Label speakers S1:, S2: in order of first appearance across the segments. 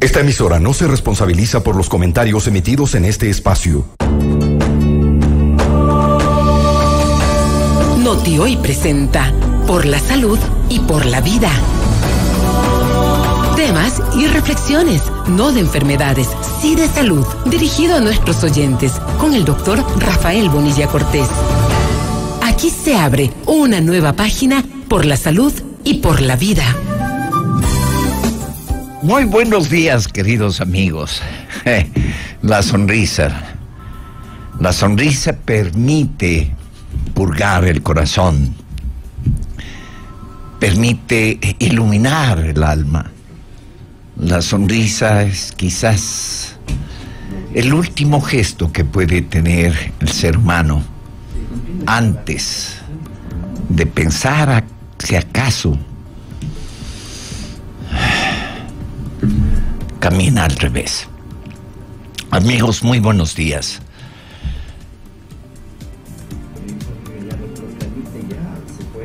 S1: Esta emisora no se responsabiliza por los comentarios emitidos en este espacio.
S2: Noti Hoy presenta Por la Salud y por la Vida. Temas y reflexiones, no de enfermedades, sí de salud, dirigido a nuestros oyentes, con el doctor Rafael Bonilla Cortés. Aquí se abre una nueva página por la salud y por la vida.
S3: Muy buenos días, queridos amigos. La sonrisa permite purgar el corazón, permite iluminar el alma. La sonrisa es quizás el último gesto que puede tener el ser humano antes de pensar si acaso camina al revés. Amigos, muy buenos días.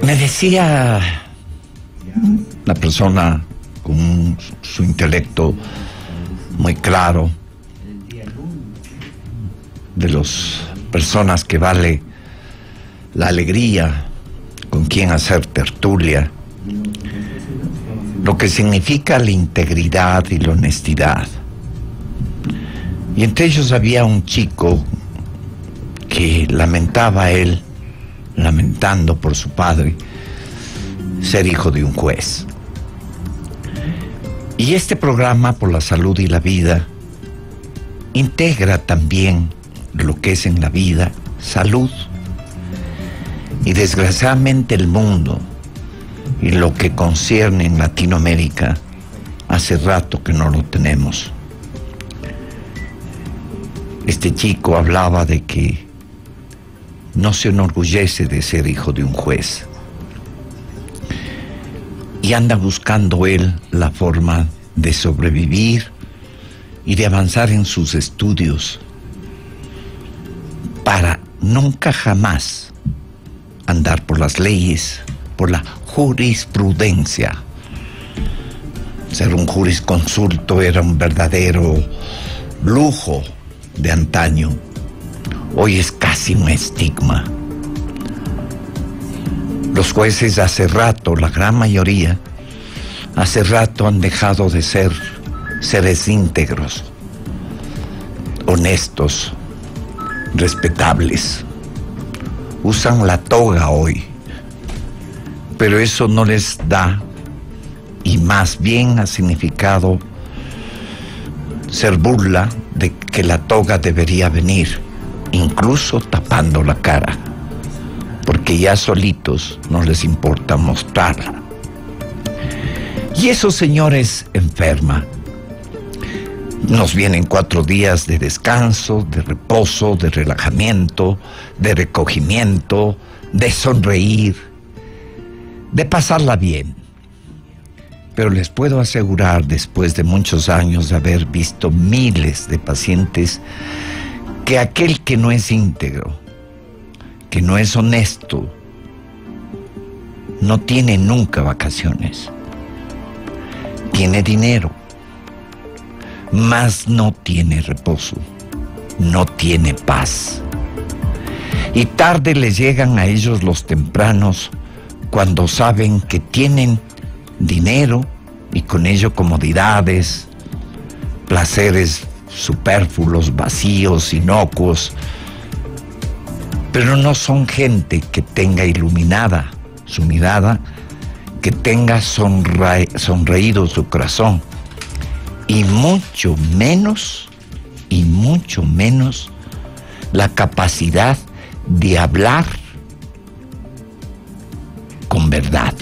S3: Me decía una persona con su intelecto muy claro, de las personas que vale la alegría con quien hacer tertulia, lo que significa la integridad y la honestidad. Y entre ellos había un chico que lamentando por su padre, ser hijo de un juez. Y este programa Por la Salud y la Vida integra también lo que es en la vida salud. Y desgraciadamente el mundo y lo que concierne en Latinoamérica hace rato que no lo tenemos. Este chico hablaba de que no se enorgullece de ser hijo de un juez y anda buscando él la forma de sobrevivir y de avanzar en sus estudios para nunca jamás andar por las leyes, por la jurisprudencia. Ser un jurisconsulto era un verdadero lujo de antaño. Hoy es casi un estigma. Los jueces hace rato, la gran mayoría, hace rato han dejado de ser seres íntegros, honestos, respetables. Usan la toga hoy, pero eso no les da, y más bien ha significado ser burla de que la toga debería venir, incluso tapando la cara, porque ya solitos no les importa mostrarla. Y eso, señores, enferma. Nos vienen 4 días de descanso, de reposo, de relajamiento, de recogimiento, de sonreír, de pasarla bien. Pero les puedo asegurar, después de muchos años de haber visto miles de pacientes, que aquel que no es íntegro, que no es honesto, no tiene nunca vacaciones. Tiene dinero, mas no tiene reposo, no tiene paz. Y tarde les llegan a ellos los tempranos, cuando saben que tienen dinero y con ello comodidades, placeres superfluos, vacíos, inocuos, pero no son gente que tenga iluminada su mirada, que tenga sonreído su corazón, y mucho menos la capacidad de hablar con verdad.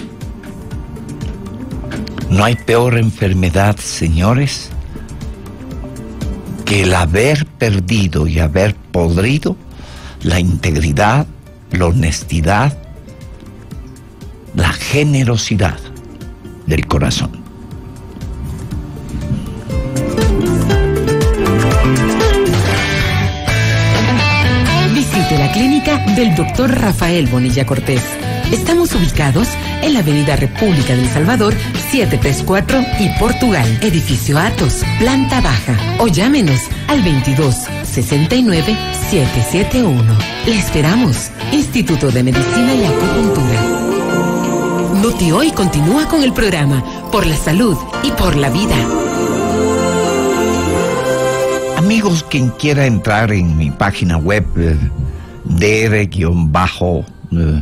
S3: No hay peor enfermedad, señores, que el haber perdido y haber podrido la integridad, la honestidad, la generosidad del corazón.
S2: Visite la clínica del Dr. Rafael Bonilla Cortés. Estamos ubicados en la Avenida República del Salvador, 734 y Portugal, edificio Atos, planta baja. O llámenos al 22-69-771. Le esperamos. Instituto de Medicina y Acupuntura. Noti Hoy continúa con el programa Por la Salud y por la Vida.
S3: Amigos, quien quiera entrar en mi página web,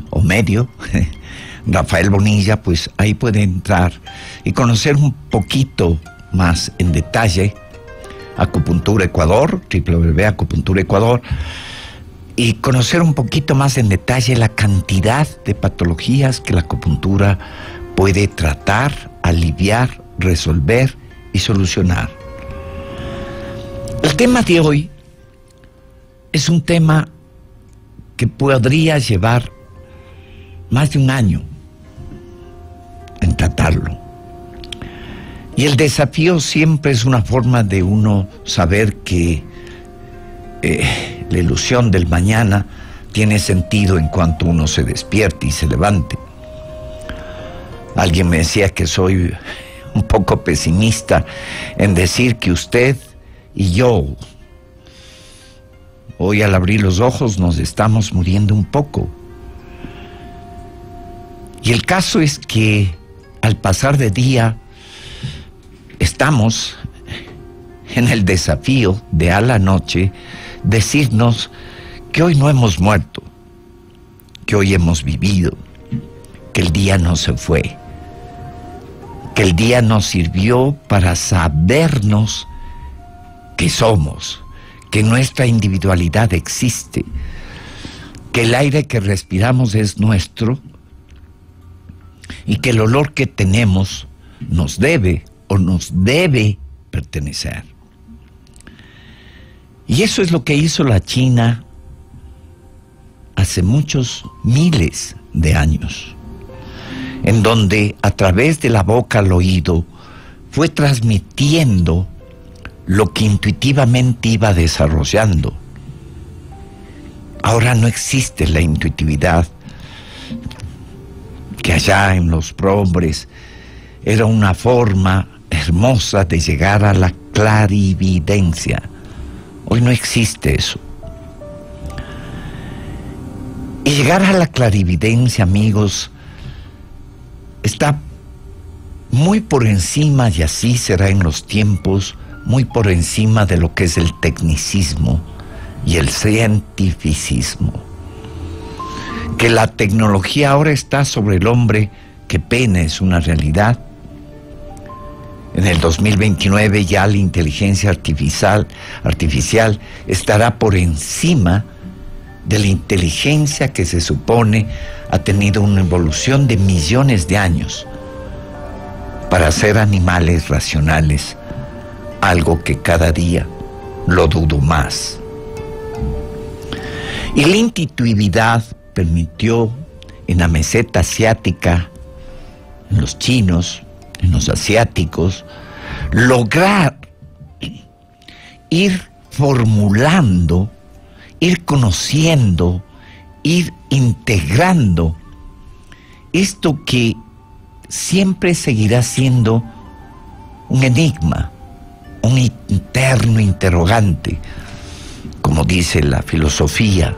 S3: o medio, Rafael Bonilla, pues ahí puede entrar y conocer un poquito más en detalle Acupuntura Ecuador, www.acupuntura Ecuador, y conocer un poquito más en detalle la cantidad de patologías que la acupuntura puede tratar, aliviar, resolver y solucionar. El tema de hoy es un tema que podría llevar más de un año en tratarlo. Y el desafío siempre es una forma de uno saber que la ilusión del mañana tiene sentido en cuanto uno se despierte y se levante. Alguien me decía que soy un poco pesimista en decir que usted y yo, hoy al abrir los ojos, nos estamos muriendo un poco. Y el caso es que al pasar de día estamos en el desafío de a la noche decirnos que hoy no hemos muerto, que hoy hemos vivido, que el día no se fue, que el día nos sirvió para sabernos que somos, que nuestra individualidad existe, que el aire que respiramos es nuestro y que el olor que tenemos nos debe pertenecer. Y eso es lo que hizo la China hace muchos miles de años, en donde a través de la boca al oído fue transmitiendo lo que intuitivamente iba desarrollando. Ahora no existe la intuitividad que allá en los prohombres era una forma hermosa de llegar a la clarividencia. Hoy no existe eso. Y llegar a la clarividencia, amigos, está muy por encima, y así será en los tiempos, muy por encima de lo que es el tecnicismo y el cientificismo. Que la tecnología ahora está sobre el hombre, qué pena, es una realidad. En el 2029 ya la inteligencia artificial estará por encima de la inteligencia que se supone ha tenido una evolución de millones de años para ser animales racionales, algo que cada día lo dudo más. Y la intuitividad permitió en la meseta asiática, en los chinos, en los asiáticos, lograr ir formulando, ir conociendo, ir integrando esto que siempre seguirá siendo un enigma, un interno interrogante, como dice la filosofía.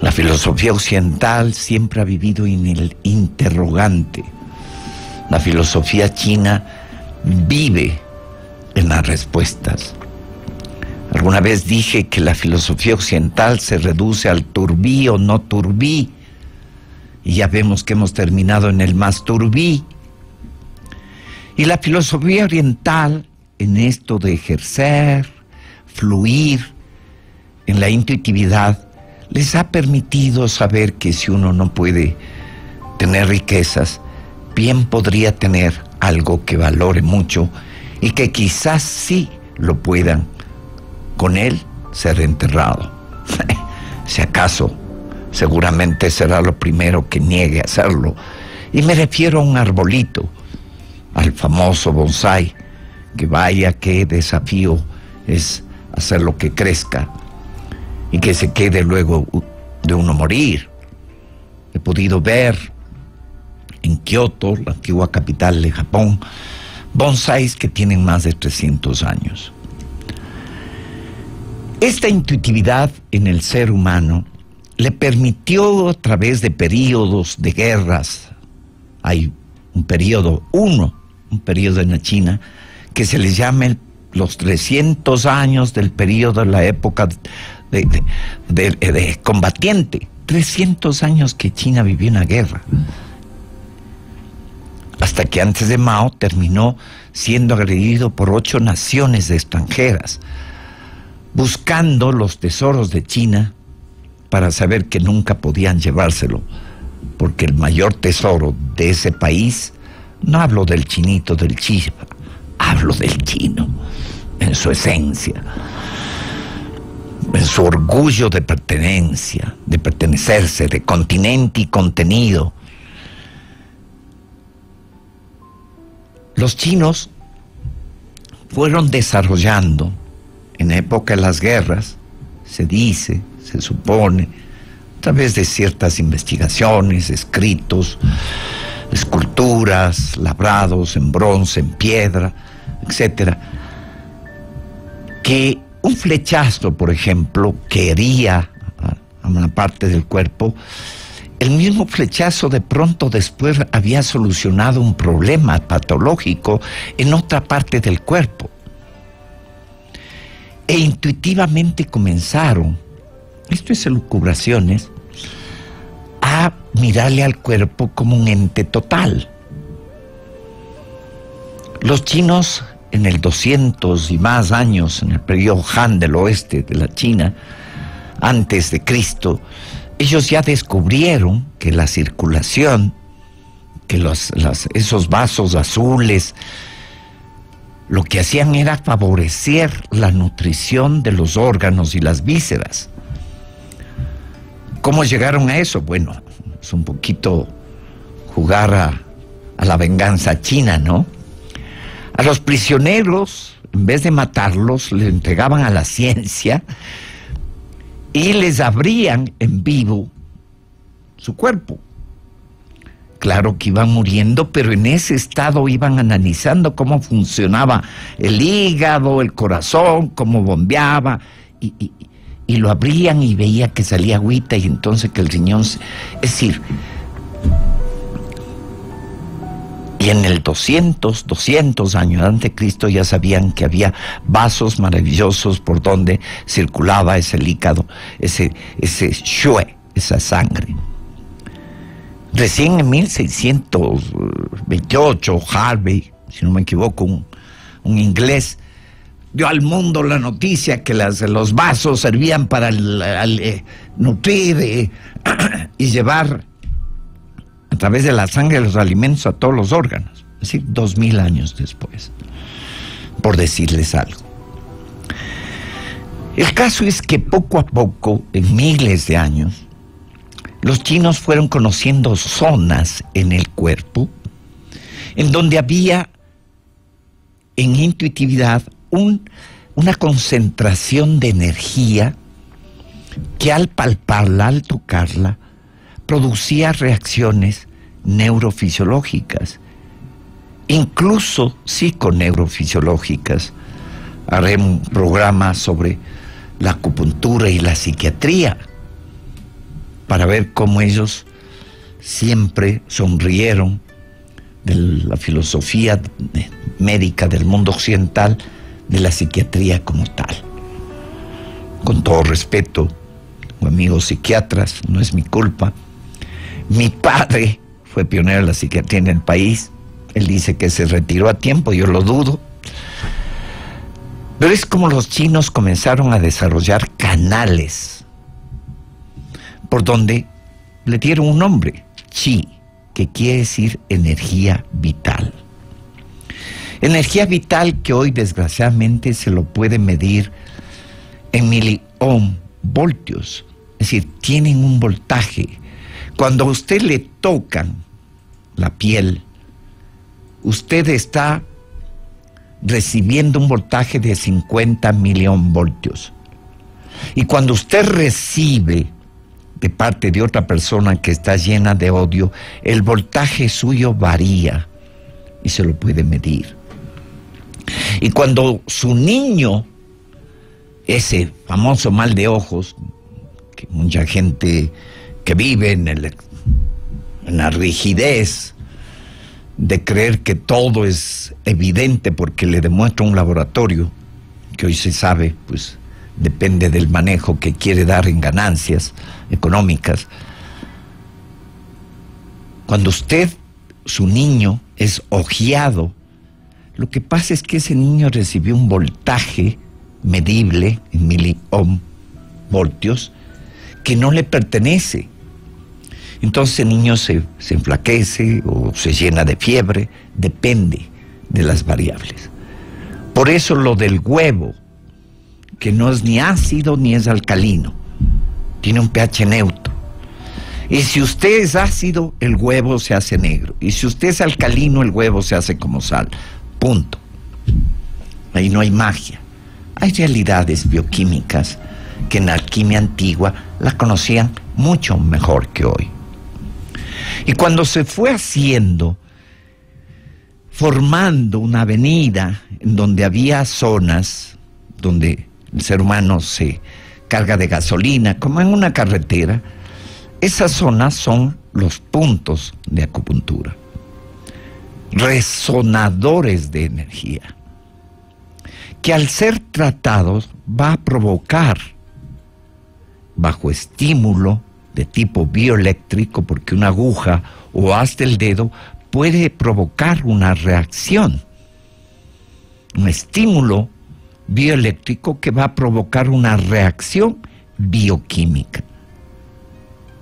S3: La filosofía occidental siempre ha vivido en el interrogante. La filosofía china vive en las respuestas. Alguna vez dije que la filosofía occidental se reduce al turbí o no turbí, y ya vemos que hemos terminado en el más turbí. Y la filosofía oriental, en esto de ejercer, fluir en la intuitividad, les ha permitido saber que si uno no puede tener riquezas, bien podría tener algo que valore mucho y que quizás sí lo puedan con él ser enterrado. Si acaso, seguramente será lo primero que niegue a hacerlo. Y me refiero a un arbolito, al famoso bonsái, que vaya qué desafío es hacerlo que crezca y que se quede luego de uno morir. He podido ver en Kioto, la antigua capital de Japón, bonsáis que tienen más de 300 años. Esta intuitividad en el ser humano le permitió, a través de periodos de guerras, hay un periodo en la China, que se les llama los 300 años del periodo de la época de combatiente. 300 años que China vivió una guerra. Hasta que antes de Mao terminó siendo agredido por 8 naciones extranjeras, buscando los tesoros de China para saber que nunca podían llevárselo, porque el mayor tesoro de ese país, no hablo del chinito del Chiva, hablo del chino, en su esencia, en su orgullo de pertenencia, de pertenecerse, de continente y contenido. Los chinos fueron desarrollando, en época de las guerras, se dice, se supone, a través de ciertas investigaciones, escritos, esculturas, labrados en bronce, en piedra, etcétera, que un flechazo, por ejemplo, que hería a una parte del cuerpo, el mismo flechazo de pronto después había solucionado un problema patológico en otra parte del cuerpo. E intuitivamente comenzaron, esto es elucubraciones, a mirarle al cuerpo como un ente total. Los chinos, en el 200 y más años, en el periodo Han del oeste de la China, antes de Cristo, ellos ya descubrieron que la circulación, que esos vasos azules, lo que hacían era favorecer la nutrición de los órganos y las vísceras. ¿Cómo llegaron a eso? Bueno, es un poquito jugar a la venganza china, ¿no? A los prisioneros, en vez de matarlos, les entregaban a la ciencia y les abrían en vivo su cuerpo. Claro que iban muriendo, pero en ese estado iban analizando cómo funcionaba el hígado, el corazón, cómo bombeaba, y lo abrían y veía que salía agüita y entonces que el riñón... Es decir, y en el 200 años antes de Cristo ya sabían que había vasos maravillosos por donde circulaba ese líquido, ese shue, esa sangre. Recién en 1628, Harvey, si no me equivoco, un inglés, dio al mundo la noticia que los vasos servían para nutrir y llevar a través de la sangre los alimentos a todos los órganos. Es decir, 2000 años después, por decirles algo. El caso es que poco a poco, en miles de años, los chinos fueron conociendo zonas en el cuerpo en donde había en intuitividad una concentración de energía que al palparla, al tocarla, producía reacciones neurofisiológicas, incluso psiconeurofisiológicas. Haré un programa sobre la acupuntura y la psiquiatría para ver cómo ellos siempre sonrieron de la filosofía médica del mundo occidental, de la psiquiatría como tal. Con todo respeto, amigos psiquiatras, no es mi culpa. Mi padre fue pionero de la psiquiatría en el país. Él dice que se retiró a tiempo, yo lo dudo. Pero es como los chinos comenzaron a desarrollar canales por donde le dieron un nombre, Qi, que quiere decir energía vital. Energía vital que hoy desgraciadamente se lo puede medir en voltios, es decir, tienen un voltaje. Cuando a usted le tocan la piel, usted está recibiendo un voltaje de 50 voltios. Y cuando usted recibe de parte de otra persona que está llena de odio, el voltaje suyo varía y se lo puede medir. Y cuando su niño, ese famoso mal de ojos, que mucha gente que vive en la rigidez de creer que todo es evidente porque le demuestra un laboratorio, que hoy se sabe, pues depende del manejo que quiere dar en ganancias económicas. Cuando usted, su niño, es ojeado, lo que pasa es que ese niño recibió un voltaje medible en milivoltios que no le pertenece. Entonces el niño se enflaquece o se llena de fiebre, depende de las variables. Por eso lo del huevo, que no es ni ácido ni es alcalino, tiene un pH neutro. Y si usted es ácido, el huevo se hace negro. Y si usted es alcalino, el huevo se hace como sal. Punto. Ahí no hay magia. Hay realidades bioquímicas que en la alquimia antigua la conocían mucho mejor que hoy. Y cuando se fue haciendo, formando una avenida en donde había zonas donde el ser humano se carga de gasolina, como en una carretera, esas zonas son los puntos de acupuntura, resonadores de energía, que al ser tratados va a provocar, bajo estímulo de tipo bioeléctrico, porque una aguja o hasta el dedo puede provocar una reacción, un estímulo bioeléctrico que va a provocar una reacción bioquímica.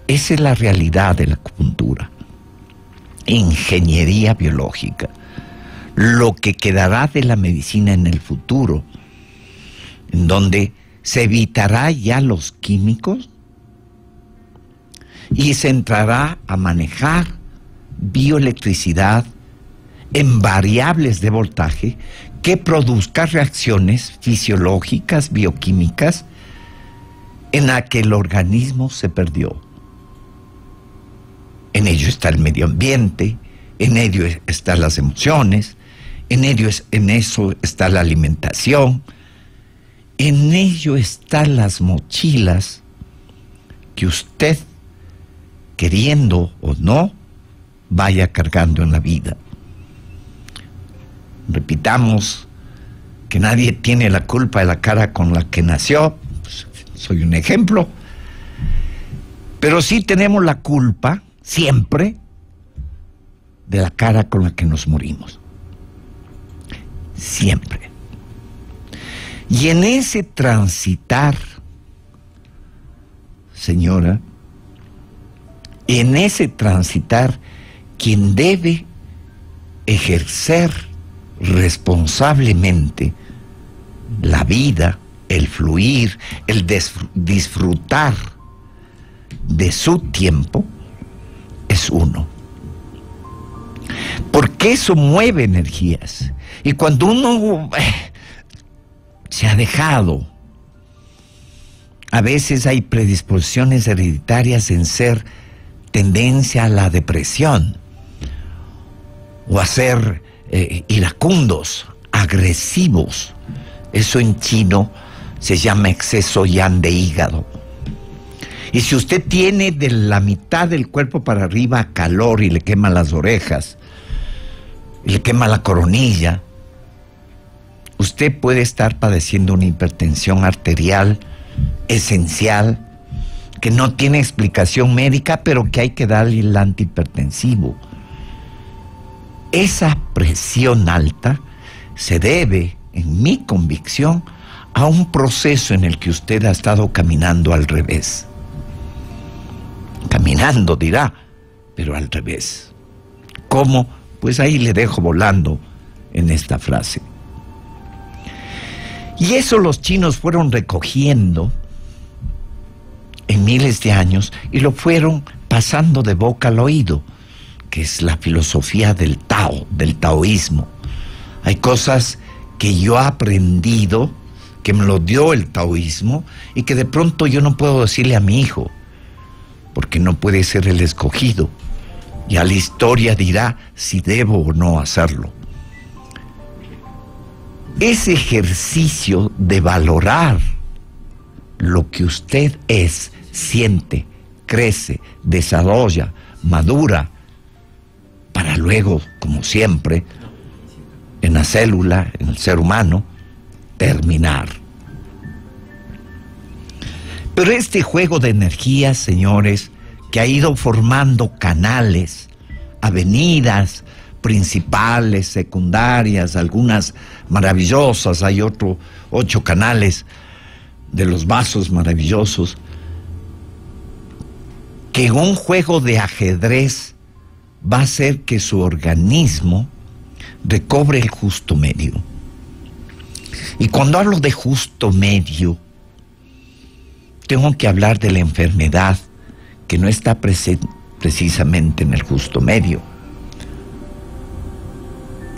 S3: Esa es la realidad de la acupuntura. Ingeniería biológica. Lo que quedará de la medicina en el futuro, en donde se evitará ya los químicos y se entrará a manejar bioelectricidad en variables de voltaje que produzca reacciones fisiológicas, bioquímicas, en la que el organismo se perdió. En ello está el medio ambiente, en ello están las emociones, en eso está la alimentación, en ello están las mochilas que usted, queriendo o no, vaya cargando en la vida. Repitamos que nadie tiene la culpa de la cara con la que nació, pues, soy un ejemplo, pero sí tenemos la culpa, siempre, de la cara con la que nos morimos. Siempre. Y en ese transitar, señora, en ese transitar, quien debe ejercer responsablemente la vida, el fluir, el disfrutar de su tiempo, es uno. Porque eso mueve energías. Y cuando uno se ha dejado, a veces hay predisposiciones hereditarias en ser tendencia a la depresión o a ser iracundos, agresivos. Eso en chino se llama exceso yan de hígado. Y si usted tiene de la mitad del cuerpo para arriba calor y le quema las orejas, y le quema la coronilla, usted puede estar padeciendo una hipertensión arterial esencial que no tiene explicación médica, pero que hay que darle el antihipertensivo. Esa presión alta se debe, en mi convicción, a un proceso en el que usted ha estado caminando al revés. Caminando, dirá, pero al revés. ¿Cómo? Pues ahí le dejo volando en esta frase. Y eso los chinos fueron recogiendo en miles de años y lo fueron pasando de boca al oído, que es la filosofía del Tao, del taoísmo. Hay cosas que yo he aprendido, que me lo dio el taoísmo, y que de pronto yo no puedo decirle a mi hijo, porque no puede ser el escogido. Ya la historia dirá si debo o no hacerlo. Ese ejercicio de valorar lo que usted es, siente, crece, desarrolla, madura, para luego, como siempre, en la célula, en el ser humano, terminar. Pero este juego de energías, señores, que ha ido formando canales, avenidas principales, secundarias, algunas maravillosas, hay 8 canales de los vasos maravillosos, que en un juego de ajedrez va a hacer que su organismo recobre el justo medio. Y cuando hablo de justo medio, tengo que hablar de la enfermedad que no está precisamente en el justo medio.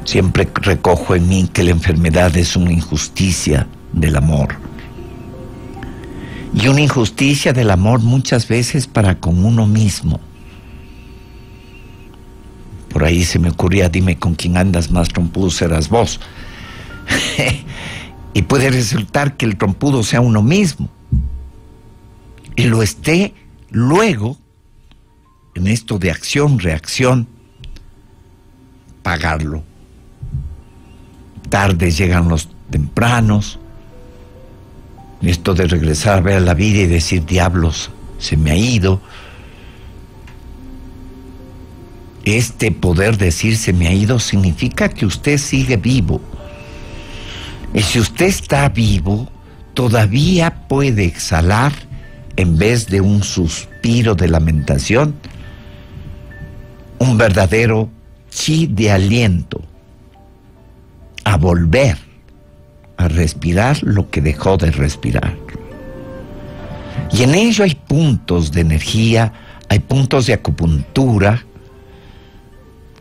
S3: Siempre recojo en mí que la enfermedad es una injusticia del amor. Y una injusticia del amor muchas veces para con uno mismo. Por ahí se me ocurría, dime con quién andas, más trompudo serás vos. Y puede resultar que el trompudo sea uno mismo. Y lo esté luego, en esto de acción-reacción, pagarlo. Tardes llegan los tempranos. Esto de regresar a ver la vida y decir, diablos, se me ha ido. Este poder decir se me ha ido significa que usted sigue vivo. Y si usted está vivo, todavía puede exhalar, en vez de un suspiro de lamentación, un verdadero chi de aliento a volver a respirar lo que dejó de respirar. Y en ello hay puntos de energía, hay puntos de acupuntura,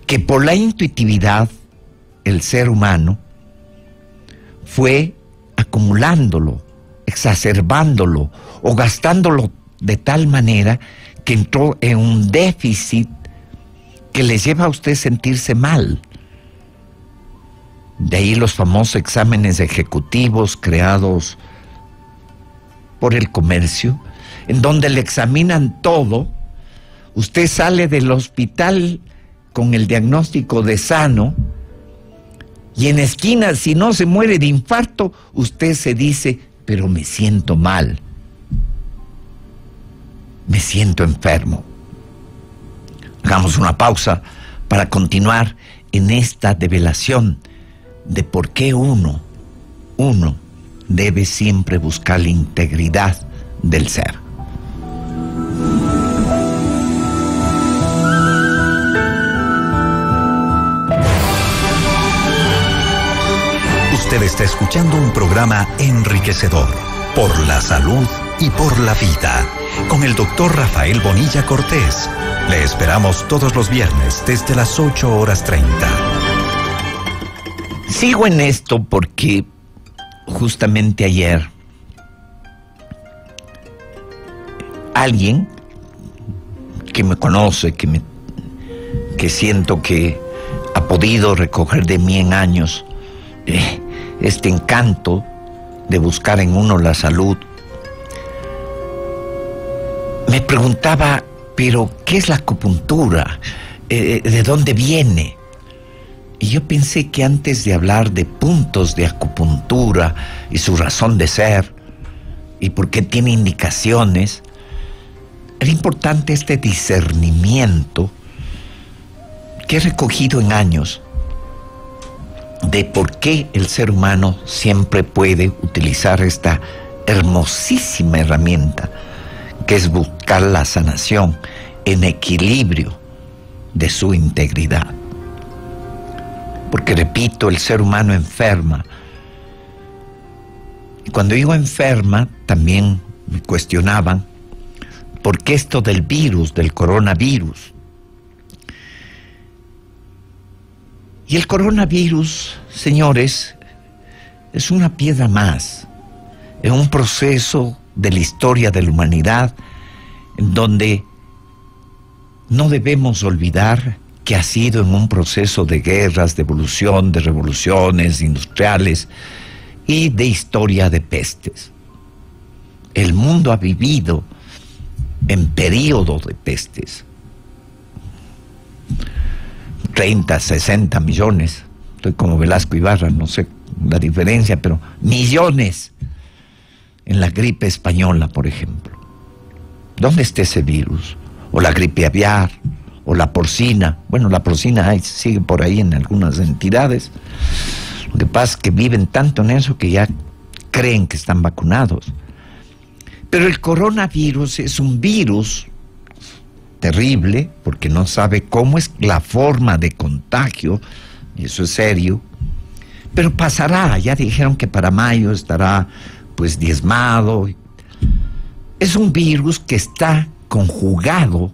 S3: que por la intuitividad el ser humano fue acumulándolo, exacerbándolo o gastándolo de tal manera que entró en un déficit que le lleva a usted sentirse mal. De ahí los famosos exámenes ejecutivos creados por el comercio, en donde le examinan todo. Usted sale del hospital con el diagnóstico de sano, y en esquina, si no se muere de infarto, usted se dice, pero me siento mal, me siento enfermo. Hagamos una pausa para continuar en esta develación de por qué uno debe siempre buscar la integridad del ser.
S1: Usted está escuchando un programa enriquecedor por la salud y por la vida, con el doctor Rafael Bonilla Cortés. Le esperamos todos los viernes desde las 8:30.
S3: Sigo en esto porque justamente ayer alguien que me conoce, que siento que ha podido recoger de mí en años este encanto de buscar en uno la salud, me preguntaba, pero ¿qué es la acupuntura? ¿De dónde viene? Y yo pensé que antes de hablar de puntos de acupuntura y su razón de ser y por qué tiene indicaciones, era importante este discernimiento que he recogido en años de por qué el ser humano siempre puede utilizar esta hermosísima herramienta que es buscar la sanación en equilibrio de su integridad. Porque, repito, el ser humano enferma. Y cuando digo enferma, también me cuestionaban, ¿por qué esto del virus, del coronavirus? Y el coronavirus, señores, es una piedra más en un proceso de la historia de la humanidad en donde no debemos olvidar que ha sido en un proceso de guerras, de evolución, de revoluciones industriales y de historia de pestes. El mundo ha vivido en periodo de pestes. 30, 60 millones. Estoy como Velasco Ibarra, no sé la diferencia, pero millones en la gripe española, por ejemplo. ¿Dónde está ese virus? O la gripe aviar, o la porcina. Bueno, la porcina sigue por ahí en algunas entidades. Lo que pasa es que viven tanto en eso que ya creen que están vacunados. Pero el coronavirus es un virus terrible, porque no sabe cómo es la forma de contagio, y eso es serio, pero pasará. Ya dijeron que para mayo estará pues diezmado. Es un virus que está conjugado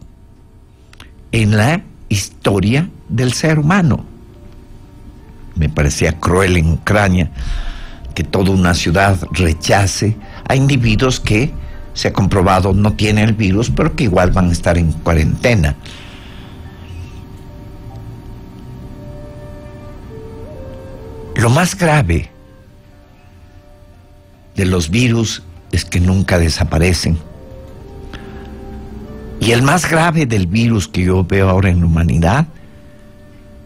S3: en la historia del ser humano. Me parecía cruel en Ucrania que toda una ciudad rechace a individuos que se ha comprobado no tienen el virus, pero que igual van a estar en cuarentena. Lo más grave de los virus es que nunca desaparecen. Y el más grave del virus que yo veo ahora en la humanidad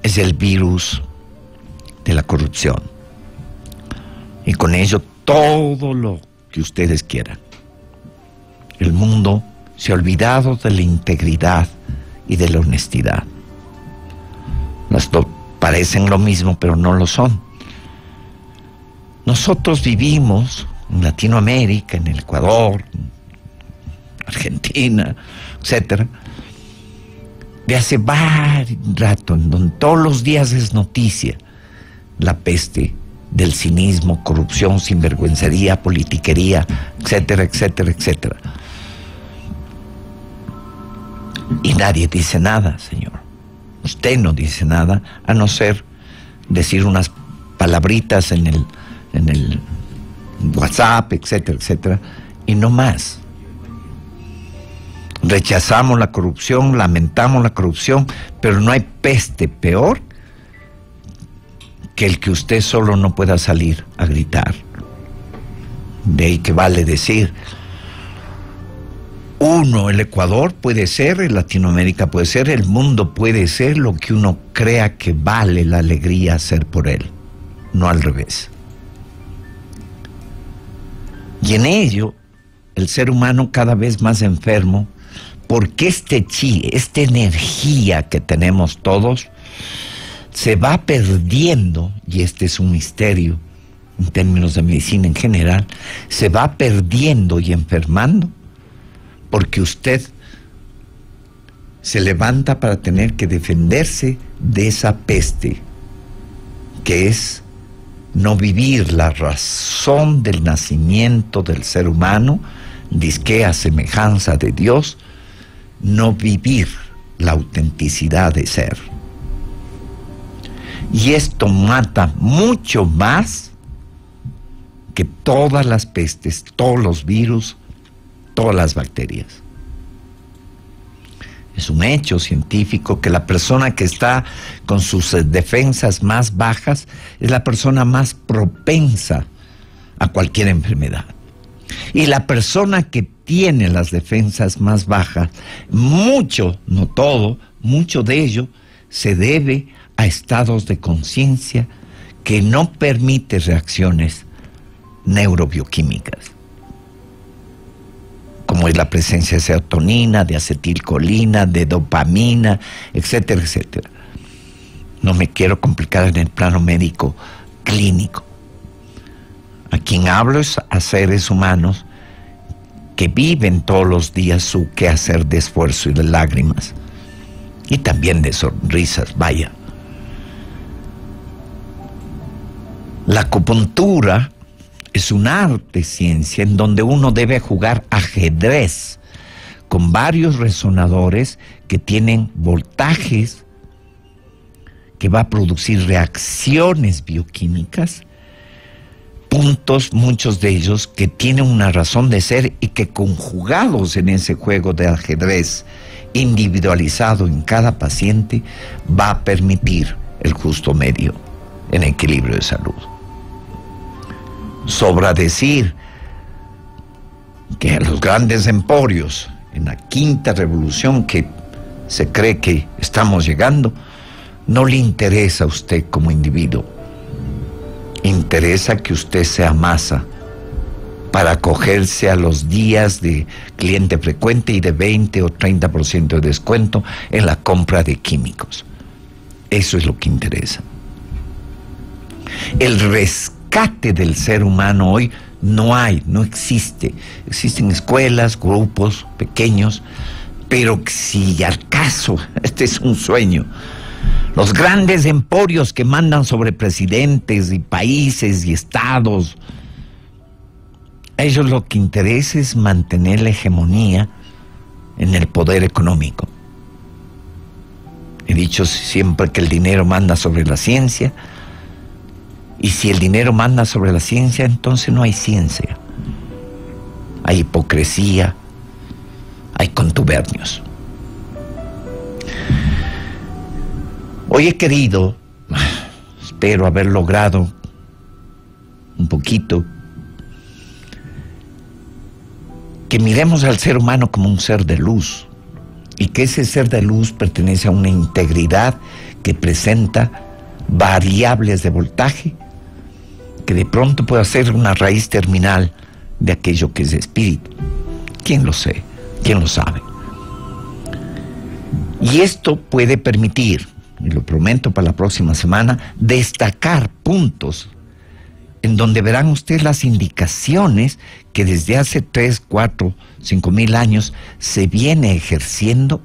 S3: es el virus de la corrupción. Y con ello todo lo que ustedes quieran. El mundo se ha olvidado de la integridad y de la honestidad. Las dos parecen lo mismo, pero no lo son. Nosotros vivimos en Latinoamérica, en el Ecuador, Argentina, etcétera, de hace varios rato, en donde todos los días es noticia la peste del cinismo, corrupción, sinvergüencería, politiquería, etcétera, etcétera, etcétera. Y nadie dice nada, señor. Usted no dice nada, a no ser decir unas palabritas en el WhatsApp, etcétera, etcétera, y no más. Rechazamos la corrupción, lamentamos la corrupción, pero no hay peste peor que el que usted solo no pueda salir a gritar. De ahí que vale decir, uno, el Ecuador puede ser, Latinoamérica puede ser, el mundo puede ser lo que uno crea que vale la alegría hacer por él, no al revés. Y en ello, el ser humano cada vez más enfermo, porque este chi, esta energía que tenemos todos, se va perdiendo, y este es un misterio en términos de medicina en general, se va perdiendo y enfermando, porque usted se levanta para tener que defenderse de esa peste, que es no vivir la razón del nacimiento del ser humano, dizque a semejanza de Dios, no vivir la autenticidad de ser. Y esto mata mucho más que todas las pestes, todos los virus, todas las bacterias. Es un hecho científico que la persona que está con sus defensas más bajas es la persona más propensa a cualquier enfermedad. Y la persona que tiene las defensas más bajas, mucho, no todo, mucho de ello se debe a estados de conciencia que no permite reacciones neurobioquímicas, como es la presencia de serotonina, de acetilcolina, de dopamina, etcétera, etcétera. No me quiero complicar en el plano médico clínico. A quien hablo es a seres humanos que viven todos los días su quehacer de esfuerzo y de lágrimas, y también de sonrisas, vaya. La acupuntura es un arte, ciencia, en donde uno debe jugar ajedrez con varios resonadores que tienen voltajes, que va a producir reacciones bioquímicas, puntos, muchos de ellos, que tienen una razón de ser y que conjugados en ese juego de ajedrez individualizado en cada paciente va a permitir el justo medio en equilibrio de salud. Sobra decir que a los grandes emporios, en la quinta revolución que se cree que estamos llegando, no le interesa a usted como individuo. Interesa que usted sea masa para acogerse a los días de cliente frecuente y de 20 o 30% de descuento en la compra de químicos. Eso es lo que interesa. El rescate del ser humano hoy no existe. Existen escuelas, grupos pequeños, pero si al caso, este es un sueño. Los grandes emporios que mandan sobre presidentes y países y estados, a ellos lo que interesa es mantener la hegemonía en el poder económico. He dicho siempre que el dinero manda sobre la ciencia, y si el dinero manda sobre la ciencia, entonces no hay ciencia. Hay hipocresía, hay contubernios. Hoy he querido, espero haber logrado un poquito, que miremos al ser humano como un ser de luz, y que ese ser de luz pertenece a una integridad que presenta variables de voltaje, que de pronto puede ser una raíz terminal de aquello que es espíritu. ¿Quién lo sé? ¿Quién lo sabe? Y esto puede permitir, y lo prometo para la próxima semana, destacar puntos en donde verán ustedes las indicaciones que desde hace 3, 4, 5 mil años se viene ejerciendo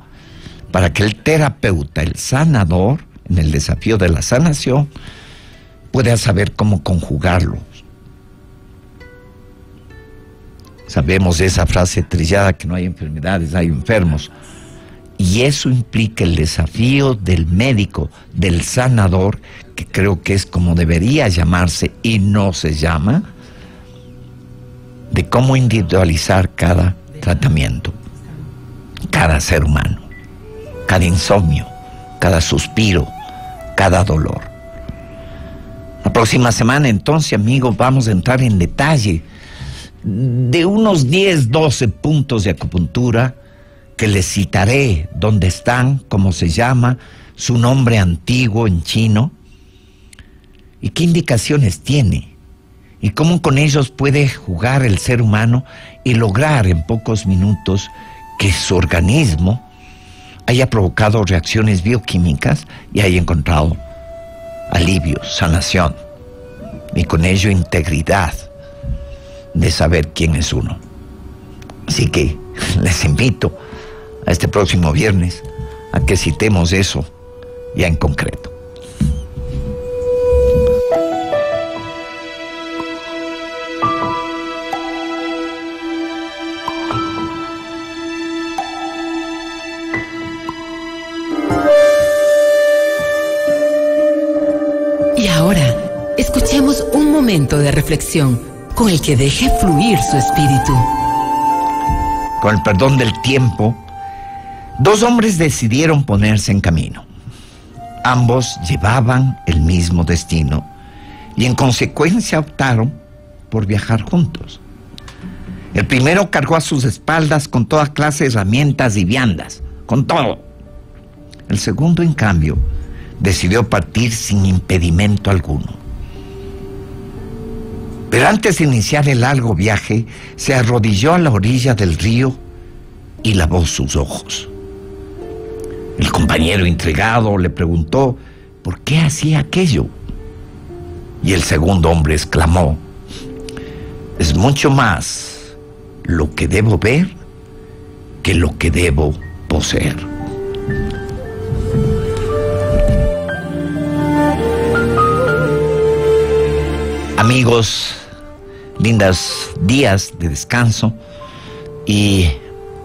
S3: para que el terapeuta, el sanador, en el desafío de la sanación, pueda saber cómo conjugarlo. Sabemos esa frase trillada que no hay enfermedades, hay enfermos. Y eso implica el desafío del médico, del sanador, que creo que es como debería llamarse y no se llama, de cómo individualizar cada tratamiento, cada ser humano, cada insomnio, cada suspiro, cada dolor. La próxima semana, entonces, amigos, vamos a entrar en detalle de unos 10, 12 puntos de acupuntura que les citaré dónde están, cómo se llama, su nombre antiguo en chino y qué indicaciones tiene y cómo con ellos puede jugar el ser humano y lograr en pocos minutos que su organismo haya provocado reacciones bioquímicas y haya encontrado alivio, sanación y con ello integridad de saber quién es uno. Así que les invito a este próximo viernes a que citemos eso ya en concreto.
S2: Y ahora, escuchemos un momento de reflexión con el que deje fluir su espíritu.
S3: Con el perdón del tiempo, dos hombres decidieron ponerse en camino. Ambos llevaban el mismo destino y en consecuencia optaron por viajar juntos. El primero cargó a sus espaldas con toda clase de herramientas y viandas, con todo. El segundo, en cambio, decidió partir sin impedimento alguno. Pero antes de iniciar el largo viaje, se arrodilló a la orilla del río y lavó sus ojos. El compañero intrigado le preguntó por qué hacía aquello. Y el segundo hombre exclamó: es mucho más lo que debo ver que lo que debo poseer. Amigos, lindos días de descanso y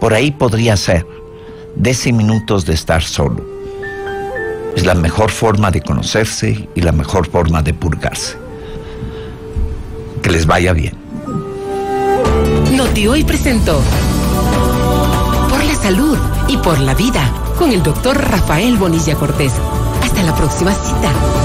S3: por ahí podría ser 10 minutos de estar solo. Es la mejor forma de conocerse y la mejor forma de purgarse. Que les vaya bien.
S2: Noti Hoy presentó Por la salud y por la vida con el doctor Rafael Bonilla Cortés. Hasta la próxima cita.